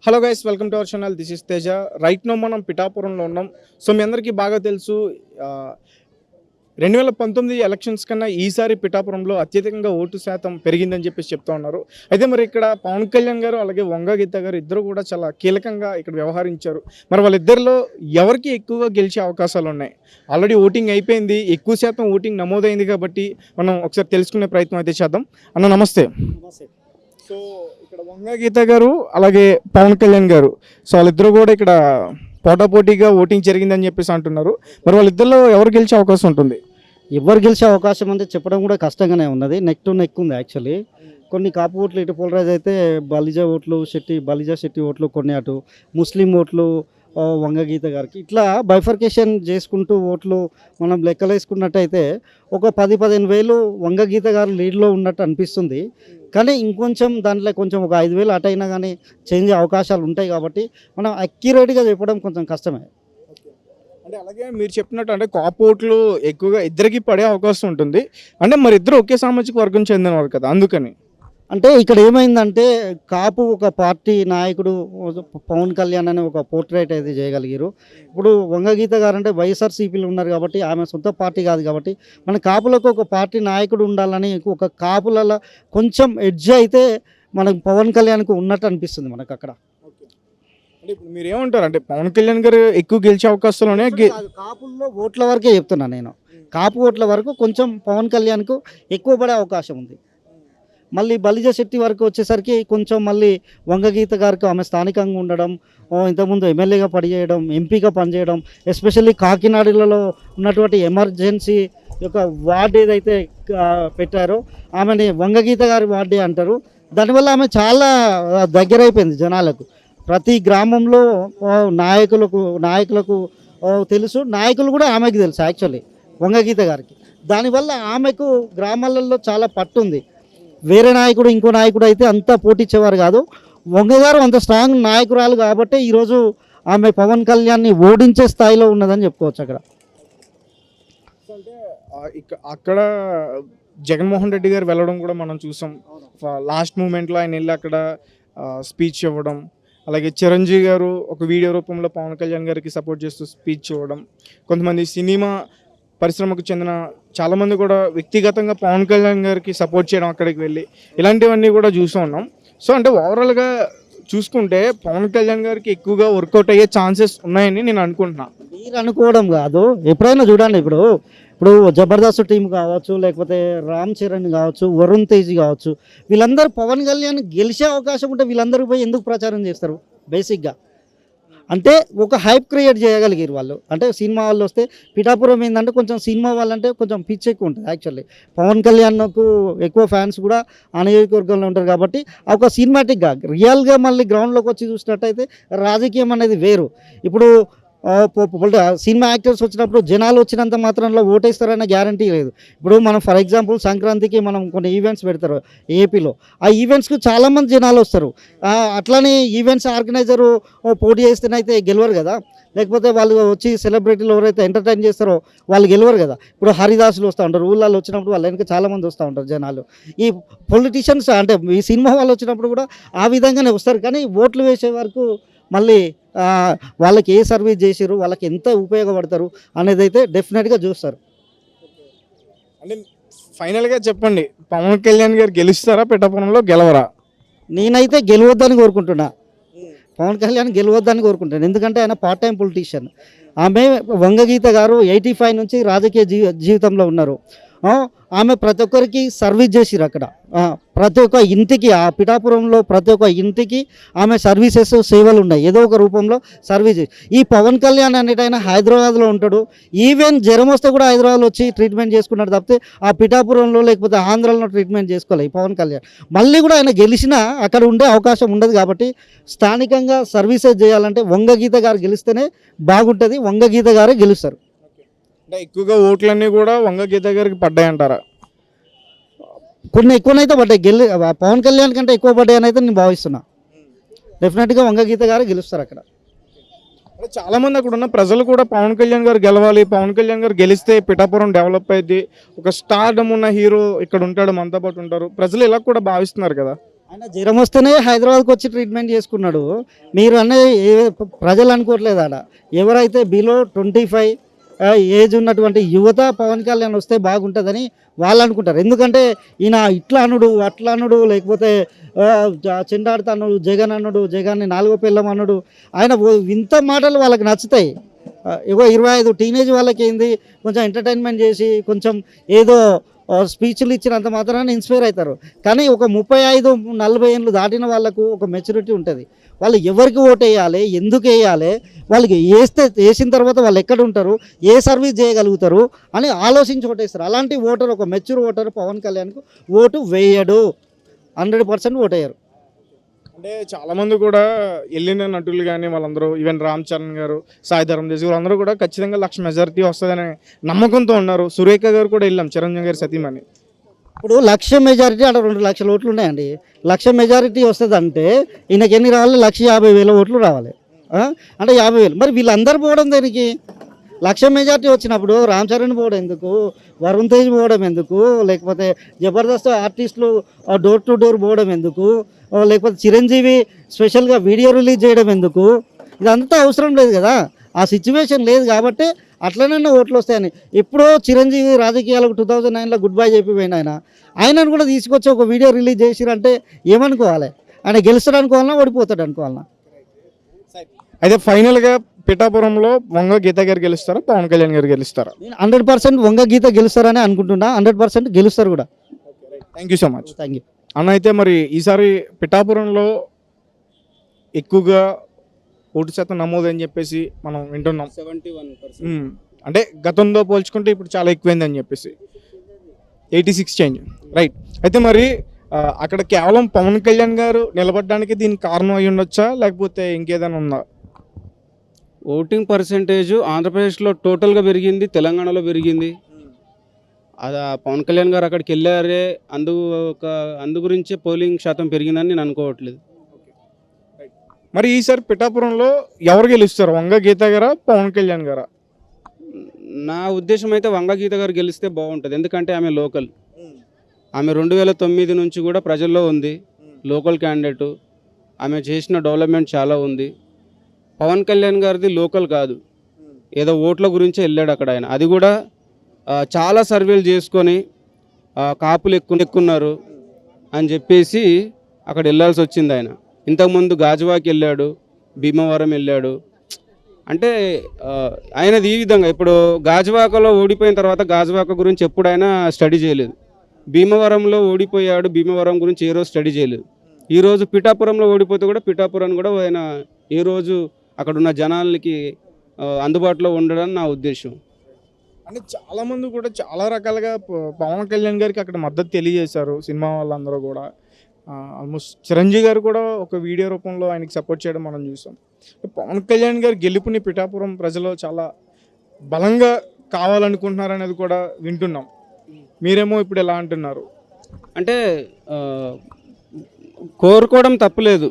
Hello guys, welcome to our channel. This is Teja. Right now మనం పిఠాపురంలో ఉన్నాం. So మీ అందరికీ బాగా తెలుసు, 2019 ఎలక్షన్స్ కన్నా ఈసారి పిఠాపురంలో అత్యధికంగా ఓటు శాతం పెరిగిందని చెప్పేసి చెప్తా ఉన్నారు. అయితే మరి ఇక్కడ పవన్ కళ్యాణ్ గారు అలాగే వంగ గీత గారు ఇద్దరు కూడా చాలా కీలకంగా ఇక్కడ వ్యవహరించారు. మరి వాళ్ళిద్దరిలో ఎవరికి ఎక్కువగా గెలిచే అవకాశాలు ఉన్నాయి? ఆల్రెడీ ఓటింగ్ అయిపోయింది, ఎక్కువ శాతం ఓటింగ్ నమోదైంది కాబట్టి మనం ఒకసారి తెలుసుకునే ప్రయత్నం అయితే చేద్దాం. అన్న నమస్తే. సో ఇక్కడ వంగ గీత గారు అలాగే పవన్ కళ్యాణ్ గారు, సో వాళ్ళిద్దరూ కూడా ఇక్కడ పోటాపోటీగా ఓటింగ్ జరిగిందని చెప్పేసి అంటున్నారు. మరి వాళ్ళిద్దరిలో ఎవరు గెలిచే అవకాశం ఉంటుంది? ఎవరు గెలిచే అవకాశం అంటే చెప్పడం కూడా కష్టంగానే ఉన్నది. నెక్ టు నెక్ ఉంది యాక్చువల్లీ. కొన్ని కాపు ఓట్లు ఇటు పోలరైజ్ అయితే బలిజా శెట్టి ఓట్లు కొన్ని అటు ముస్లిం ఓట్లు వంగగీత గారికి ఇట్లా బైఫర్కేషన్ చేసుకుంటూ ఓట్లు మనం లెక్కలు వేసుకున్నట్టయితే ఒక 10-15 వేలు వంగగీత గారు లీడ్లో ఉన్నట్టు అనిపిస్తుంది. కానీ ఇంకొంచెం దాంట్లో కొంచెం ఒక 5,000 అటు అయినా కానీ చేంజ్ అవకాశాలు ఉంటాయి కాబట్టి మనం అక్యురేట్గా చెప్పడం కొంచెం కష్టమే. అంటే అలాగే మీరు చెప్పినట్టు అంటే కాపు ఓట్లు ఎక్కువగా ఇద్దరికి పడే అవకాశం ఉంటుంది. అంటే మరి ఇద్దరు ఒకే సామాజిక వర్గం చెందినవారు కదా, అందుకని. అంటే ఇక్కడ ఏమైందంటే కాపు ఒక పార్టీ నాయకుడు పవన్ కళ్యాణ్ అనే ఒక పోర్ట్రేట్ అయితే చేయగలిగారు. ఇప్పుడు వంగగీత గారు అంటే వైఎస్ఆర్సీపీలో ఉన్నారు కాబట్టి ఆమె సొంత పార్టీ కాదు కాబట్టి మన కాపులకు ఒక పార్టీ నాయకుడు ఉండాలని ఒక కాపులలో కొంచెం ఎడ్జ్ అయితే మనకు పవన్ కళ్యాణ్కు ఉన్నట్టు అనిపిస్తుంది మనకు అక్కడ. అంటే ఇప్పుడు మీరు ఏమంటారు, అంటే పవన్ కళ్యాణ్ గారు ఎక్కువ గెలిచే అవకాశాలు ఉన్నాయి? కాపుల్లో ఓట్ల వరకే చెప్తున్నాను నేను. కాపు ఓట్ల వరకు కొంచెం పవన్ కళ్యాణ్కు ఎక్కువ పడే అవకాశం ఉంది. మళ్ళీ బలిజా శెట్టి వరకు వచ్చేసరికి కొంచెం మళ్ళీ వంగగీత గారికి ఆమె స్థానికంగా ఉండడం, ఇంతకుముందు ఎమ్మెల్యేగా పనిచేయడం, ఎంపీగా పనిచేయడం, ఎస్పెషల్లీ కాకినాడలో ఉన్నటువంటి ఎమర్జెన్సీ యొక్క వార్డు ఏదైతే పెట్టారో ఆమెని వంగగీత గారి వార్డే అంటారు. దానివల్ల ఆమె చాలా దగ్గరైపోయింది జనాలకు. ప్రతి గ్రామంలో నాయకులకు తెలుసు, నాయకులు కూడా ఆమెకు తెలుసు యాక్చువల్లీ వంగగీత గారికి. దానివల్ల ఆమెకు గ్రామాలలో చాలా పట్టుంది. వేరే నాయకుడు ఇంకో నాయకుడు అయితే అంతా పోటీచ్చేవారు కాదు. వంగగారు అంత స్ట్రాంగ్ నాయకురాలు కాబట్టి ఈరోజు ఆమె పవన్ కళ్యాణ్ని ఓడించే స్థాయిలో ఉన్నదని చెప్పుకోవచ్చు. అక్కడ అంటే అక్కడ జగన్మోహన్ రెడ్డి గారు వెళ్ళడం కూడా మనం చూసాం. లాస్ట్ మూమెంట్లో ఆయన వెళ్ళి అక్కడ స్పీచ్ ఇవ్వడం, అలాగే చిరంజీవి గారు ఒక వీడియో రూపంలో పవన్ కళ్యాణ్ గారికి సపోర్ట్ చేస్తూ స్పీచ్ ఇవ్వడం, కొంతమంది సినిమా పరిశ్రమకు చెందిన చాలామంది కూడా వ్యక్తిగతంగా పవన్ కళ్యాణ్ గారికి సపోర్ట్ చేయడం అక్కడికి వెళ్ళి, ఇలాంటివన్నీ కూడా చూస్తూ ఉన్నాం. సో అంటే ఓవరాల్గా చూసుకుంటే పవన్ కళ్యాణ్ గారికి ఎక్కువగా వర్కౌట్ అయ్యే ఛాన్సెస్ ఉన్నాయని నేను అనుకుంటున్నాను. మీరు అనుకోవడం కాదు, ఎప్పుడైనా చూడండి. ఇప్పుడు జబర్దస్త్ టీం కావచ్చు, లేకపోతే రామ్ చరణ్ కావచ్చు, వరుణ్ తేజ్ కావచ్చు, వీళ్ళందరూ పవన్ కళ్యాణ్ గెలిచే అవకాశం ఉంటే వీళ్ళందరూ పోయి ఎందుకు ప్రచారం చేస్తారు? బేసిక్గా అంటే ఒక హైప్ క్రియేట్ చేయగలిగారు వాళ్ళు. అంటే సినిమా వాళ్ళు వస్తే పిఠాపురం ఏంటంటే కొంచెం సినిమా వాళ్ళంటే కొంచెం పిచ్ ఎక్కువ ఉంటుంది యాక్చువల్లీ. పవన్ కళ్యాణ్కు ఎక్కువ ఫ్యాన్స్ కూడా ఆ నియోజకవర్గంలో ఉంటారు కాబట్టి ఒక సినిమాటిక్గా రియల్గా మళ్ళీ గ్రౌండ్లోకి వచ్చి చూసినట్టయితే రాజకీయం అనేది వేరు. ఇప్పుడు సినిమా యాక్టర్స్ వచ్చినప్పుడు జనాలు వచ్చినంత మాత్రంలో ఓటేస్తారనే గ్యారంటీ లేదు. ఇప్పుడు మనం ఫర్ ఎగ్జాంపుల్ సంక్రాంతికి మనం కొన్ని ఈవెంట్స్ పెడతారు ఏపీలో. ఆ ఈవెంట్స్కి చాలామంది జనాలు వస్తారు. అట్లానే ఈవెంట్స్ ఆర్గనైజరు పోటీ చేస్తేనైతే గెలవరు కదా, లేకపోతే వాళ్ళు వచ్చి సెలబ్రిటీలు ఎవరైతే ఎంటర్టైన్ చేస్తారో వాళ్ళు గెలవరు కదా. ఇప్పుడు హరిదాసులు వస్తూ ఉంటారు, ఊళ్ళల్లో వచ్చినప్పుడు వాళ్ళ వెనక చాలామంది వస్తూ ఉంటారు జనాలు. ఈ పొలిటీషియన్స్ అంటే ఈ సినిమా వాళ్ళు వచ్చినప్పుడు కూడా ఆ విధంగానే వస్తారు. కానీ ఓట్లు వేసే వరకు మళ్ళీ వాళ్ళకి ఏ సర్వీస్ చేసారు, వాళ్ళకి ఎంత ఉపయోగపడతారు అనేది అయితే డెఫినెట్గా చూస్తారు. అంటే ఫైనల్గా చెప్పండి, పవన్ కళ్యాణ్ గారు గెలుస్తారా పిఠాపురంలో, గెలవరా? నేనైతే గెలవద్దని కోరుకుంటున్నా. పవన్ కళ్యాణ్ గెలవద్దని కోరుకుంటాను. ఎందుకంటే ఆయన పార్ట్ టైం పొలిటీషియన్. ఆమె వంగగీత గారు 85 నుంచి రాజకీయ జీవితంలో ఉన్నారు. ఆమె ప్రతి ఒక్కరికి సర్వీస్ చేసిరు. అక్కడ ప్రతి ఒక్క ఇంటికి, ఆ పిఠాపురంలో ప్రతి ఒక్క ఇంటికి ఆమె సర్వీసెస్ సేవలు ఉన్నాయి, ఏదో ఒక రూపంలో సర్వీస్. ఈ పవన్ కళ్యాణ్ అనేటైనా హైదరాబాద్లో ఉంటాడు. ఈవెన్ జ్వరం వస్తే కూడా హైదరాబాద్లో వచ్చి ట్రీట్మెంట్ చేసుకున్నాడు తప్పితే ఆ పిఠాపురంలో లేకపోతే ఆంధ్రాలో ట్రీట్మెంట్ చేసుకోవాలి ఈ పవన్ కళ్యాణ్. మళ్ళీ కూడా ఆయన గెలిచినా అక్కడ ఉండే అవకాశం ఉండదు కాబట్టి స్థానికంగా సర్వీసెస్ చేయాలంటే వంగగీత గారు గెలిస్తేనే బాగుంటుంది. వంగగీత గారే గెలుస్తారు. అంటే ఎక్కువగా ఓట్లన్నీ కూడా వంగ గీత గారికి పడ్డాయంటారా? కొన్ని ఎక్కువనైతే పడ్డాయి. పవన్ కళ్యాణ్ కంటే ఎక్కువ పడ్డాయని అయితే నేను భావిస్తున్నా. డెఫినెట్గా వంగగీత గారు గెలుస్తారు అక్కడ. చాలా మంది అక్కడ ఉన్న ప్రజలు కూడా పవన్ కళ్యాణ్ గారు గెలవాలి, పవన్ కళ్యాణ్ గారు గెలిస్తే పిఠాపురం డెవలప్ అయింది, ఒక స్టార్డమ్ ఉన్న హీరో ఇక్కడ ఉంటాడు, మనతో పాటు ఉంటారు, ప్రజలు ఇలా కూడా భావిస్తున్నారు కదా. ఆయన జ్వరం వస్తేనే హైదరాబాద్కి వచ్చి ట్రీట్మెంట్ చేసుకున్నాడు. మీరు అనే ప్రజలు అనుకోవట్లేదు ఆడ. ఎవరైతే బిలో 25 ఏజ్ ఉన్నటువంటి యువత పవన్ కళ్యాణ్ వస్తే బాగుంటుందని వాళ్ళు అనుకుంటారు. ఎందుకంటే ఈయన ఇట్లా అనుడు అట్లా అనుడు, లేకపోతే చెండాడుతా అన్నాడు, జగన్ అన్నాడు, జగన్ని 4వ పిల్లం అన్నాడు. ఆయన వింత మాటలు వాళ్ళకి నచ్చుతాయి. ఇగో 25 టీనేజ్ వాళ్ళకి ఏంది, కొంచెం ఎంటర్టైన్మెంట్ చేసి కొంచెం ఏదో స్పీచ్లు ఇచ్చినంత మాత్రాన ఇన్స్పైర్ అవుతారు. కానీ ఒక 35-40 ఏళ్ళు దాటిన వాళ్ళకు ఒక మెచ్యూరిటీ ఉంటుంది. వాళ్ళు ఎవరికి ఓటు వేయాలి, ఎందుకు వేయాలి, వాళ్ళకి వేసిన తర్వాత వాళ్ళు ఎక్కడ ఉంటారు, ఏ సర్వీస్ చేయగలుగుతారు అని ఆలోచించి ఓటేస్తారు. అలాంటి ఓటర్, ఒక మెచ్యూర్ ఓటర్ పవన్ కళ్యాణ్కు ఓటు వేయడు, 100% ఓటు వేయరు. అంటే చాలామంది కూడా వెళ్ళిన నటులు కానీ వాళ్ళందరూ, ఈవెన్ రామ్ చరణ్ గారు, సాయి ధరమ్ తేజ్ వాళ్ళందరూ కూడా ఖచ్చితంగా 1,00,000 మెజారిటీ వస్తుందనే నమ్మకంతో ఉన్నారు. సురేఖ గారు కూడా వెళ్ళాం, చిరంజీవి గారి సతీమణి. ఇప్పుడు 1,00,000 మెజారిటీ అక్కడ 2 లక్షల ఓట్లు ఉన్నాయండి. 1,00,000 మెజారిటీ వస్తుంది అంటే ఈయనకి ఎన్ని రావాలి, 1,50,000 ఓట్లు రావాలి. అంటే 50,000. మరి వీళ్ళందరూ పోవడం దేనికి? 1,00,000 మెజారిటీ వచ్చినప్పుడు రామ్ చరణ్ పోవడం ఎందుకు, వరుణ్ తేజ్ పోవడం ఎందుకు, లేకపోతే జబర్దస్త్ ఆర్టిస్టులు డోర్ టు డోర్ పోవడం ఎందుకు, లేకపోతే చిరంజీవి స్పెషల్గా వీడియో రిలీజ్ చేయడం ఎందుకు? ఇదంతా అవసరం లేదు కదా. ఆ సిచ్యువేషన్ లేదు కాబట్టి అట్లనన్నా ఓట్లు వస్తాయని. ఎప్పుడో చిరంజీవి రాజకీయాలకు 2009లో గుడ్ బై చెప్పిపోయిన ఆయనను కూడా తీసుకొచ్చి ఒక వీడియో రిలీజ్ చేసిరంటే ఏమనుకోవాలి? ఆయన గెలుస్తాడు అనుకోవాలన్నా, ఓడిపోతాడు అనుకోవాలన్నా? అయితే ఫైనల్గా పిఠాపురంలో వంగ గీత గారు గెలుస్తారా, పవన్ కళ్యాణ్ గారు గెలుస్తారా? నేను 100% వంగ గీత గెలుస్తారని అనుకుంటున్నా. 100% గెలుస్తారు కూడా. Thank you so much. Thank you అన్న. అయితే మరి ఈసారి పిఠాపురంలో ఎక్కువగా ఓటు శాతం నమోదు అని చెప్పేసి మనం వింటున్నాం. 71%. అంటే గతంతో పోల్చుకుంటే ఇప్పుడు చాలా ఎక్కువైంది అని చెప్పేసి 86 చేంజ్, రైట్. అయితే మరి అక్కడ కేవలం పవన్ కళ్యాణ్ గారు నిలబడడానికి దీనికి కారణం అయి ఉండొచ్చా, లేకపోతే ఇంకేదైనా ఉందా? ఓటింగ్ పర్సెంటేజ్ ఆంధ్రప్రదేశ్లో టోటల్గా పెరిగింది, తెలంగాణలో పెరిగింది. అది పవన్ కళ్యాణ్ గారు అక్కడికి వెళ్ళారే అందు గురించే పోలింగ్ శాతం పెరిగిందని నేను అనుకోవట్లేదు. మరి ఈసారి పిఠాపురంలో ఎవరు గెలుస్తారు, వంగ గీత గారా, పవన్ కళ్యాణ్ గారా? నా ఉద్దేశం అయితే వంగ గీత గారు గెలిస్తే బాగుంటుంది. ఎందుకంటే ఆమె లోకల్, ఆమె 2009 నుంచి కూడా ప్రజల్లో ఉంది, లోకల్ క్యాండిడేటు. ఆమె చేసిన డెవలప్మెంట్ చాలా ఉంది. పవన్ కళ్యాణ్ గారిది లోకల్ కాదు, ఏదో ఓట్ల గురించే వెళ్ళాడు అక్కడ ఆయన. అది కూడా చాలా సర్వేలు చేసుకొని కాపులు ఎక్కున్నారు అని చెప్పేసి అక్కడ వెళ్ళాల్సి వచ్చింది ఆయన. ఇంతకుముందు గాజువాకి వెళ్ళాడు, భీమవరం వెళ్ళాడు. అంటే ఆయనది ఈ విధంగా, ఇప్పుడు గాజువాకలో ఓడిపోయిన తర్వాత గాజువాక గురించి ఎప్పుడు ఆయన స్టడీ చేయలేదు. భీమవరంలో ఓడిపోయాడు, భీమవరం గురించి ఏ రోజు స్టడీ చేయలేదు. ఈరోజు పిఠాపురంలో ఓడిపోతే కూడా పిఠాపురాన్ని కూడా ఆయన ఏ రోజు అక్కడ ఉన్న జనాలకి అందుబాటులో ఉండడం నా ఉద్దేశం. అంటే చాలామంది కూడా చాలా రకాలుగా పవన్ కళ్యాణ్ గారికి అక్కడ మద్దతు తెలియజేశారు, సినిమా వాళ్ళందరూ కూడా. ఆల్మోస్ట్ చిరంజీవి గారు కూడా ఒక వీడియో రూపంలో ఆయనకి సపోర్ట్ చేయడం మనం చూసాం. పవన్ కళ్యాణ్ గారు గెలుపుని పిఠాపురం ప్రజలు చాలా బలంగా కావాలనుకుంటున్నారు అనేది కూడా వింటున్నాం. మీరేమో ఇప్పుడు ఎలా అంటున్నారు? అంటే కోరుకోవడం తప్పులేదు.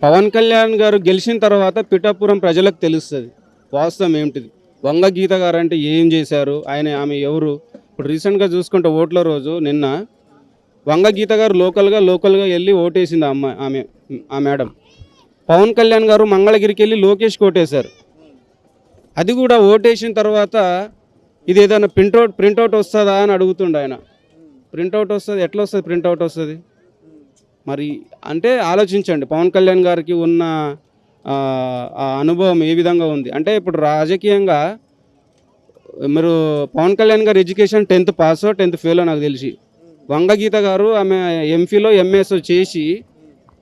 పవన్ కళ్యాణ్ గారు గెలిచిన తర్వాత పిఠాపురం ప్రజలకు తెలుస్తుంది వాస్తవం ఏమిటిది. వంగ గీత గారు అంటే ఏం చేశారు, ఆమె ఎవరు. ఇప్పుడు రీసెంట్గా చూసుకుంటే ఓట్ల రోజు నిన్న వంగ గీత గారు లోకల్గా వెళ్ళి ఓటేసింది ఆ మేడం. పవన్ కళ్యాణ్ గారు మంగళగిరికి వెళ్ళి లోకేష్కి ఓటేశారు. అది కూడా ఓటేసిన తర్వాత ఇది ఏదైనా ప్రింట్అవుట్ వస్తుందా అని అడుగుతుండే ఆయన. ప్రింట్అవుట్ వస్తుంది, ఎట్లా వస్తుంది ప్రింట్అవుట్ వస్తుంది? మరి అంటే ఆలోచించండి, పవన్ కళ్యాణ్ గారికి ఉన్న ఆ అనుభవం ఏ విధంగా ఉంది. అంటే ఇప్పుడు రాజకీయంగా మీరు పవన్ కళ్యాణ్ గారు education 10th pass 10th fail నాకు తెలిసి. వంగ గీత గారు ఆమె ఎంఫీలో ఎంఎస్ చేసి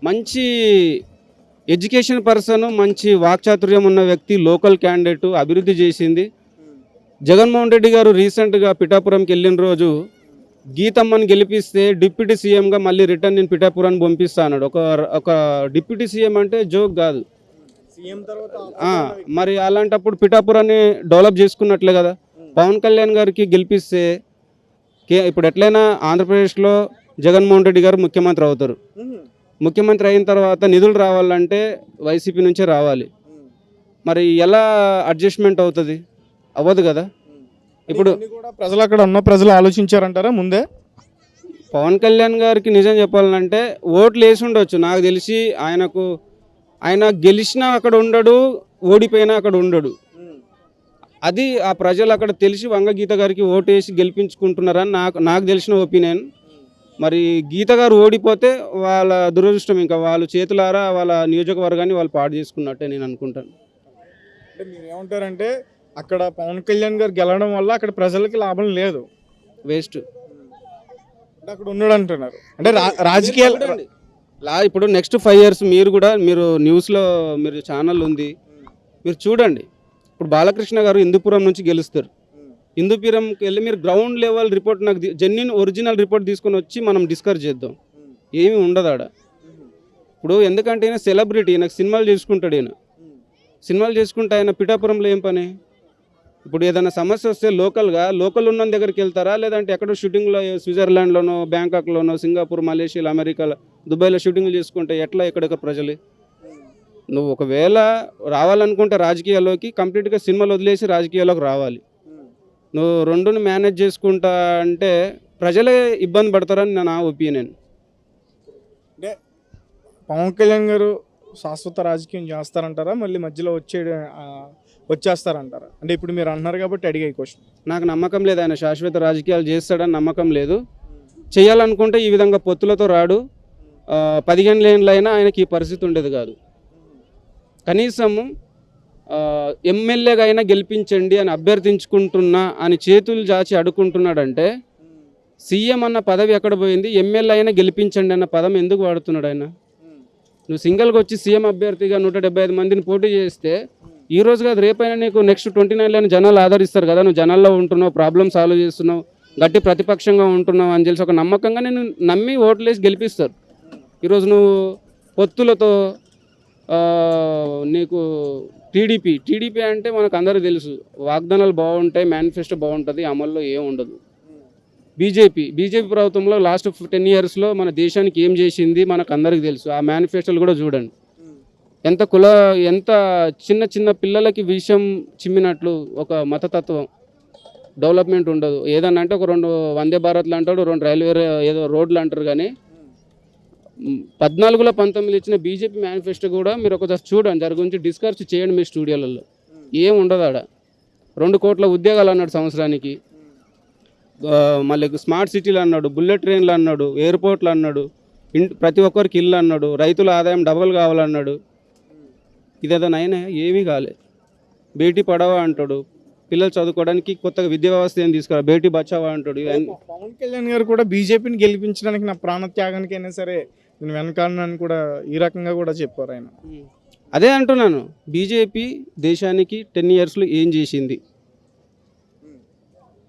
మంచి ఎడ్యుకేషన్ పర్సన్, మంచి వాక్చాతుర్యం ఉన్న వ్యక్తి, లోకల్ క్యాండిడేట్, అభివృద్ధి చేసింది. జగన్మోహన్ రెడ్డి గారు రీసెంట్గా పిఠాపురంకి వెళ్ళిన రోజు గీతమ్మని గెలిపిస్తే డిప్యూటీ సీఎంగా మళ్ళీ రిటర్న్ నేను పిఠాపురాన్ని పంపిస్తా అన్నాడు. ఒక డిప్యూటీ సీఎం అంటే జోక్ కాదు. మరి అలాంటప్పుడు పిఠాపురాన్ని డెవలప్ చేసుకున్నట్లే కదా. పవన్ కళ్యాణ్ గారికి గెలిపిస్తే ఇప్పుడు ఎట్లయినా ఆంధ్రప్రదేశ్లో జగన్మోహన్ రెడ్డి గారు ముఖ్యమంత్రి అవుతారు. ముఖ్యమంత్రి అయిన తర్వాత నిధులు రావాలంటే వైసీపీ నుంచే రావాలి. మరి ఎలా అడ్జస్ట్మెంట్ అవుతుంది? అవ్వదు కదా. ఇప్పుడు ప్రజలు అక్కడ ఉన్న ప్రజలు ఆలోచించారంటారా ముందే? పవన్ కళ్యాణ్ గారికి నిజం చెప్పాలంటే ఓట్లు వేసి ఉండొచ్చు. నాకు తెలిసి ఆయన గెలిచినా అక్కడ ఉండడు, ఓడిపోయినా అక్కడ ఉండడు. అది ఆ ప్రజలు అక్కడ తెలిసి వంగ గీత గారికి ఓటు వేసి గెలిపించుకుంటున్నారని నాకు తెలిసిన ఒపీనియన్. మరి గీత గారు ఓడిపోతే వాళ్ళ దురదృష్టం, ఇంకా వాళ్ళు చేతులారా వాళ్ళ నియోజకవర్గాన్ని వాళ్ళు పాడు చేసుకున్నట్టే నేను అనుకుంటాను. అంటే మీరు ఏమంటారంటే అక్కడ పవన్ కళ్యాణ్ గారు గెలవడం వల్ల అక్కడ ప్రజలకి లాభం లేదు, వేస్ట్. అంటే అక్కడ ఉన్నాడు అంటున్నారు. అంటే రాజకీయాలు ఇప్పుడు నెక్స్ట్ 5 years మీరు న్యూస్లో మీరు ఛానల్ ఉంది, మీరు చూడండి. ఇప్పుడు బాలకృష్ణ గారు హిందూపురం నుంచి గెలుస్తారు. హిందూపురంకి వెళ్ళి మీరు గ్రౌండ్ లెవెల్ రిపోర్ట్ నాకు జెన్యున్ ఒరిజినల్ రిపోర్ట్ తీసుకొని వచ్చి మనం డిస్కస్ చేద్దాం. ఏమీ ఉండదు ఆడ. ఇప్పుడు ఎందుకంటే ఈయన సెలబ్రిటీ, నాకు సినిమాలు చేసుకుంటాడు. సినిమాలు చేసుకుంటే ఆయన పిఠాపురంలో ఏం పని? ఇప్పుడు ఏదైనా సమస్య వస్తే లోకల్ ఉన్న దగ్గరికి వెళ్తారా, లేదంటే ఎక్కడో షూటింగ్లో స్విట్జర్లాండ్లోనో, బ్యాంకాక్లోనో, సింగపూర్, మలేషియాలో, అమెరికాలో, దుబాయ్లో షూటింగ్లు చేసుకుంటే ఎట్లా ఎక్కడెక్కడ ప్రజలు? నువ్వు ఒకవేళ రావాలనుకుంటే రాజకీయాల్లోకి కంప్లీట్గా సినిమాలు వదిలేసి రాజకీయాల్లోకి రావాలి. నువ్వు రెండుని మేనేజ్ చేసుకుంటా అంటే ప్రజలే ఇబ్బంది పడతారని నా ఒపీనియన్. అంటే పవన్ కళ్యాణ్ గారు శాశ్వత రాజకీయం చేస్తారంటారా, మళ్ళీ మధ్యలో వచ్చేస్తారంటారా? అంటే ఇప్పుడు మీరు అంటున్నారు కాబట్టి అడిగే క్వశ్చన్. నాకు నమ్మకం లేదు ఆయన శాశ్వత రాజకీయాలు చేస్తాడని నమ్మకం లేదు. చేయాలనుకుంటే ఈ విధంగా పొత్తులతో రాడు. 15 ఏళ్ళైనా ఆయనకి ఈ పరిస్థితి ఉండేది కాదు. కనీసం ఎమ్మెల్యేగా అయినా గెలిపించండి అని అభ్యర్థించుకుంటున్నా అని చేతులు చాచి అడుక్కుంటున్నాడంటే సీఎం అన్న పదవి ఎక్కడ పోయింది? ఎమ్మెల్యే అయినా గెలిపించండి అన్న పదం ఎందుకు వాడుతున్నాడు ఆయన? నువ్వు సింగిల్గా వచ్చి సీఎం అభ్యర్థిగా 175 మందిని పోటీ చేస్తే ఈ రోజు కాదు రేపైనా నీకు నెక్స్ట్ 29 జనాలు ఆదరిస్తారు కదా. నువ్వు జనాల్లో ఉంటున్నావు, ప్రాబ్లమ్ సాల్వ్ చేస్తున్నావు, గట్టి ప్రతిపక్షంగా ఉంటున్నావు అని తెలిసి ఒక నమ్మకంగా నేను నమ్మి ఓట్లేసి గెలిపిస్తారు. ఈరోజు నువ్వు పొత్తులతో నీకు టీడీపీ అంటే మనకు అందరికీ తెలుసు, వాగ్దానాలు బాగుంటాయి, మేనిఫెస్టో బాగుంటుంది, అమల్లో ఏం ఉండదు. బీజేపీ ప్రభుత్వంలో లాస్ట్ 10 yearsలో మన దేశానికి ఏం చేసింది మనకు అందరికీ తెలుసు. ఆ మేనిఫెస్టోలు కూడా చూడండి. ఎంత చిన్న పిల్లలకి విషయం చిమ్మినట్లు ఒక మతతత్వం, డెవలప్మెంట్ ఉండదు. ఏదన్నా అంటే ఒక 2 వందే భారత్లు అంటాడు, 2 రైల్వే ఏదో రోడ్లు అంటారు. కానీ 14లో 19 ఇచ్చిన బీజేపీ మేనిఫెస్టో కూడా మీరు ఒకసారి చూడండి, దాని గురించి డిస్కస్ చేయండి మీ స్టూడియోలలో. ఏం ఉండదు ఆడ. 2 కోట్ల ఉద్యోగాలు అన్నాడు సంవత్సరానికి, మళ్ళీ స్మార్ట్ సిటీలు అన్నాడు, బుల్లెట్ ట్రైన్లు అన్నాడు, ఎయిర్పోర్ట్లు అన్నాడు, ప్రతి ఒక్కరికి ఇల్లు అన్నాడు, రైతుల ఆదాయం డబుల్ కావాలన్నాడు. ఇదేదైనా అయినా ఏమీ కాలేదు. బేటీ పడావా అంటాడు, పిల్లలు చదువుకోవడానికి కొత్తగా విద్యా వ్యవస్థ ఏం తీసుకురా, బేటీ బచావా అంటాడు. పవన్ కళ్యాణ్ గారు కూడా బీజేపీని గెలిపించడానికి నా ప్రాణత్యాగానికైనా సరే నేను వెనకాలని కూడా ఈ రకంగా కూడా చెప్పారు ఆయన. అదే అంటున్నాను, బీజేపీ దేశానికి 10 yearsలో ఏం చేసింది,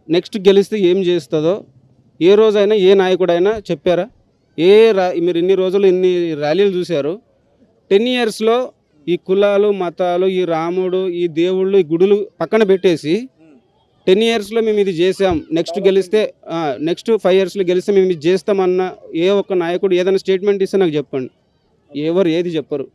నెక్స్ట్ గెలిస్తే ఏం చేస్తుందో ఏ రోజైనా ఏ నాయకుడైనా చెప్పారా? మీరు ఇన్ని రోజులు ఇన్ని ర్యాలీలు చూశారు. 10 yearsలో ఈ కులాలు, మతాలు, ఈ రాముడు, ఈ దేవుళ్ళు, ఈ గుడులు పక్కన పెట్టేసి 10 yearsలో మేము ఇది చేసాం, నెక్స్ట్ 5 yearsలో గెలిస్తే మేము ఇది చేస్తామన్న ఏ ఒక్క నాయకుడు ఏదైనా స్టేట్మెంట్ ఇస్తే నాకు చెప్పండి. ఎవరు ఏది చెప్పరు.